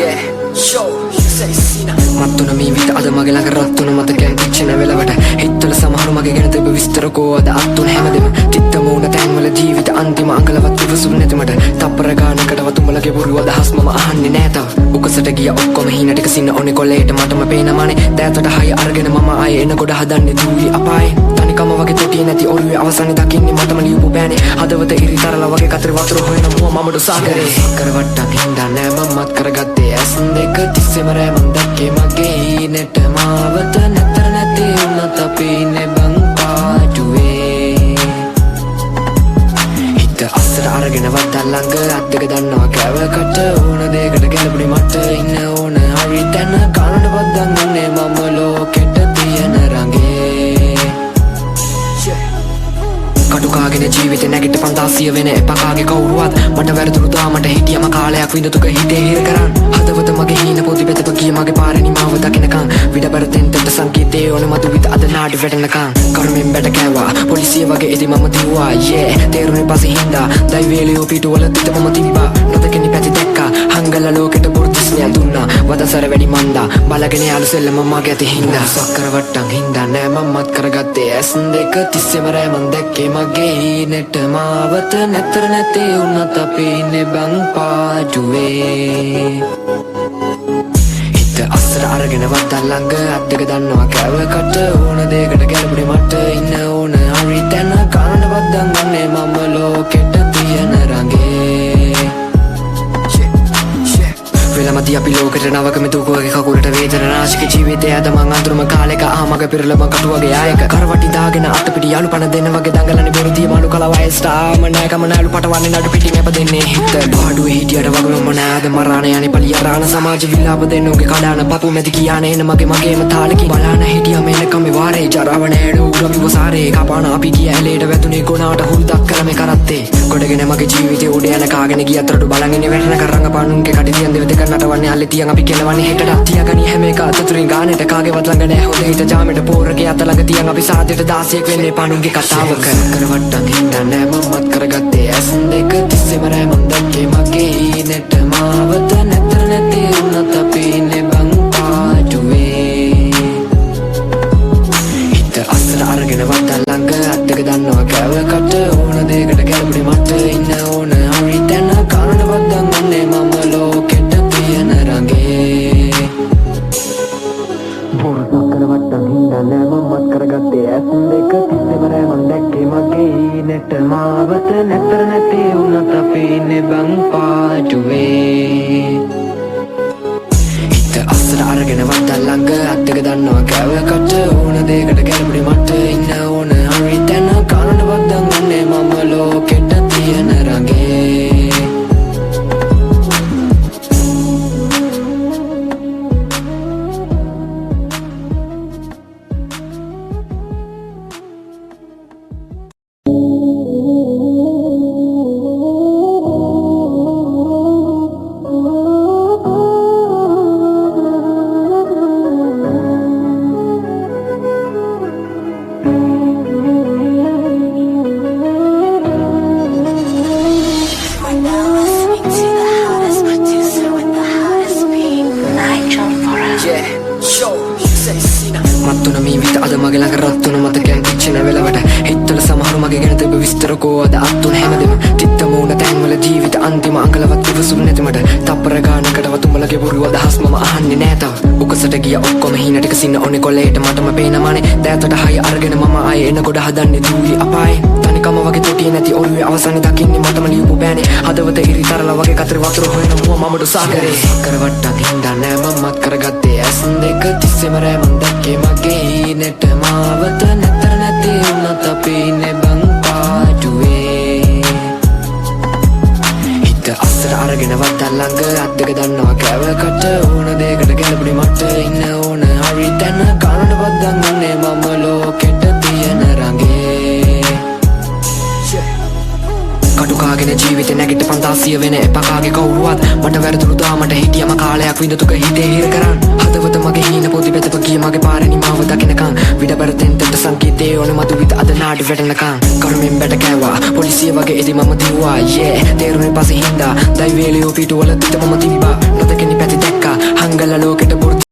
Yeah, show, you say Sina. Mattuna mi vita ada mage ළඟ රත්තුන මතකයන් කිච්චෙන වෙලවට හිතවල සමහරු මගේ ගැන තිබ්බ විස්තර කෝ අද අත්තුන හැමදෙම තිත්ත මූණ තැන්වල ජීවිත අන්තිම අඟලවත් ඉවසුම් නැතිමට තප්පර ගානකටවත් උඹලගේ බොරු අදහස් මම අහන්නේ නෑ තව උකසට ගිය ඔක්කොම හීන ටික සින්න ඕනේ කොලේට මටම පේනමනේ දෑතට හය අරගෙන මම ආයේ එන ගොඩ හදන්නේ දූලි අපායේ තනිකම වගේ තොටියේ නැති ඔරුවේ අවසානේ දකින්නේ මටම ලියපු බෑනේ හදවත ඉරිතරලා වගේ කතරේ වතුර හොයන මුව මමඩු සාගරේ කරවට්ටක් හින්දා නෑ මමත් කරගත්තේ ඇස් දෙක තිස්සෙම රෑමන් දැක්කේ මගේ හීනෙට මාවත නැතර නැති වුණත් අපි ඉන්නේ බං පාටුවේ හිත අස්සට අරගෙන වද්දා ළඟ අත් දෙක දන්නවා කැවකට ඕන දෙයකට ගැලපුණි මට ඉන්න ඕන හරි තැන කනට බද්දන් ඉන්නේ මම ලෝකෙට තියෙන රඟේ කටුකාගෙන ජීවිතේ නැගිට පන්තාසිය වෙන එපකාගේ කවුරුවත් මට වැරදුණු දාමට හිටියම කාලයක් විඳතුක හිතේ හිර කරන් හදවත මගේ හීන පොදි බෙතප ගිය මගේ පාරේ නිමාව දකින්නකන් විඩබරතෙන් තෙට සංකීතේ ඕන මතු විත අද නාඩි වැටෙනකන් කර්මෙන් බැට කෑවා පොලිසිය වගේ ඉදි මම දිව්වා තේරුනේ පස්සේ හින්දා දෛවේලියෝ පිටුවල තිත මම තිබ්බා නොදකිනි පැති දැක්කා හංගල ලෝකෙට පුරුද්දස්නිය දුන්නා වදසර වැඩි මන්දා බලගෙන යාළු සෙල්ලම මගේ ඇති හින්දා සක්කර වට්ටම් හින්දා නෑ මමත් කරගත්තේ ඇස් දෙක තිස්සෙම රෑමන් දැක්කේ මගේ හීනෙට මාවත නැතර නැති වුණත් අපි ඉන්නේ බං පාටුවේ හිත අස්සර අරගෙන වද්දා ළඟ අත් දෙක දන්නවා කැවකට ඕන දෙයකට ගැලපුණි මට ඉන්න ඕන හරි තැන කනට බද්දන් ගන්නේ මම ලෝකෙට තියෙන රඟේ වෙලමති අපි ලෝකෙට නවකම දුකවගේ කකුලට වේදන නාශක ජීවිතය අද මං අඳුරම කාලෙක ආමග පිරල මං කටුවගේ ආයක කරවටි දාගෙන අත පිටි යාළු පණ දෙන්න වගේ දඟලන්නේ බෙරුදිය මාළු කලව වයස්ටාම නෑකම නෑලු පටවන්නේ නඩු පිටින් එප දෙන්නේ හිත පාඩුවේ හිටියට වගේ මම නෑද මරාන යන්නේ පලියරාන සමාජ විලාප දෙන්න උගේ කඩාන පපු මැදි කියානේ එන මගේම තාලකින් බලාන හිටියම එනකම් මේ වාරේ ජරාව නෑඩු උගම වසාරේ කපාන අපි ගිය ඇලේට වැතුනේ ගොනාට හුරුදක් කර මේ කරත්තේ ගොඩගෙන මගේ ජීවිතේ උඩ යන කාගෙන ගිය අතරට බලන් ඉන්නේ වැටෙන කරංග පානුන්ගේ කටි තියන් දෙවිද නටවන්නේ අල්ලේ තියන් අපි කෙලවන්නේ හෙටට තියාගනි හැම එක අතතුරින් ගානෙට කාගේවත් ළඟ නෑ හොඳ හිත ජාමෙට පෝරගේ අත ළඟ තියන් අපි සාදයට 16ක් වෙන්නේ පානුන්ගේ කතාවක කරවට්ටම් හින්දා නෑ මමත් කරගත්තේ ඇස් දෙක තිස්සෙම රෑමන් දැක්කේ මගේ හීනෙට මාවත නැතර නැති වුණත් අපි ඉන්නේ බං පාටුවේ හිත අස්සට අරගෙන වද්දා ළඟ අත් දෙක දන්නවා කැවකට ඕන දෙයකට ගැලපුණි මට ඉන්න ඕන හරි තැන කනට බද්දන් ගන්නේ මම ලෝකෙට තියෙන රඟේ බොරුසක්කර වට්ටම් හින්දා නෑ මමත් කරගත්තේ ඇස් දෙක තිස්සෙම රෑමන් දැක්කේ මගේ හීනෙට මාවත නැතර නැති වුණත් අපි ඉන්නේ බං පාටුවේ හිත අස්සට අරගෙන වද්දා ළඟ අත් දෙක දන්නවා කැවකට ඕන දෙයකට ගැලපුණි මට ඉන්න ඕන හරි තැන කනට බද්දන් ගන්නේ මම ලෝකෙට තියෙන රඟේ මත්තුන මේ විත අද මගේ ළඟ රත්තුන මතකයන් කිච්චෙන වෙලවට හිතවල සමහරු මගේ ගැන තිබ්බ විස්තර කෝ අද අත්තුන හැමදෙම තිත්ත මූණ තැන්වල ජීවිත අන්තිම අඟලවත් ඉවසුම් නැතිමට තප්පර ගානකටවත් උඹලගේ බොරු අදහස් මම අහන්නේ නෑ තව උකසට ගිය ඔක්කොම හීන ටික සින්න ඕනේ කොලේට මටම පේනමනේ දෑතට හය අරගෙන මම ආයේ එන ගොඩ හදන්නේ දූලි අපායේ තනිකම වගේ තොටියේ නැති ඔරුවේ අවසානේ දකින්නේ මටම ලියපු බෑනේ හදවත ඉරිතරලා වගේ කතරේ වතුර හොයන මුව මමඩු සාගරේ කරවට්ටක් හින්දා නෑ මමත් කරගත්තේ ඇස් දෙක තිස්සෙම රෑමන් දැක්කේ මගේ හීනෙට මාවත නැතර නැති වුණත් අපි ඉන්නේ බං පාටුවේ හිත අස්සට අරගෙන වද්දා ළඟ අත් දෙක දන්නවා කැවකට ඕන දෙයකට ගැලපුණි මට ඉන්න ඕන හරි තැන කනට බද්දන් ගන්නේ මම ලෝකෙට තියෙන රඟේ කටුකාගෙන ජීවිතේ නැගිට පන්තාසිය වෙන එපකාගේ කවුරුවත් මට වැරදුණු දාමට හිටියම කාලයක් විඳතුක හිතේ හිර කරන් හදවත මගේ හීන පොදි බෙතප ගිය මගේ පාරේ නිමාව දකින්නකන් විඩබරතෙන් තෙට සංකීතේ ඕන මතු විත අද නාඩි වැටෙනකන් කර්මෙන් බැට කෑවා පොලිසිය වගේ ඉදි මම දිව්වා තේරුනේ පස්සේ හින්දා දෛවේලියෝ පිටුවල තිත මම තිබ්බා නොදකිනි පැති දැක්කා බැලලා ලෝකෙට පුරුදු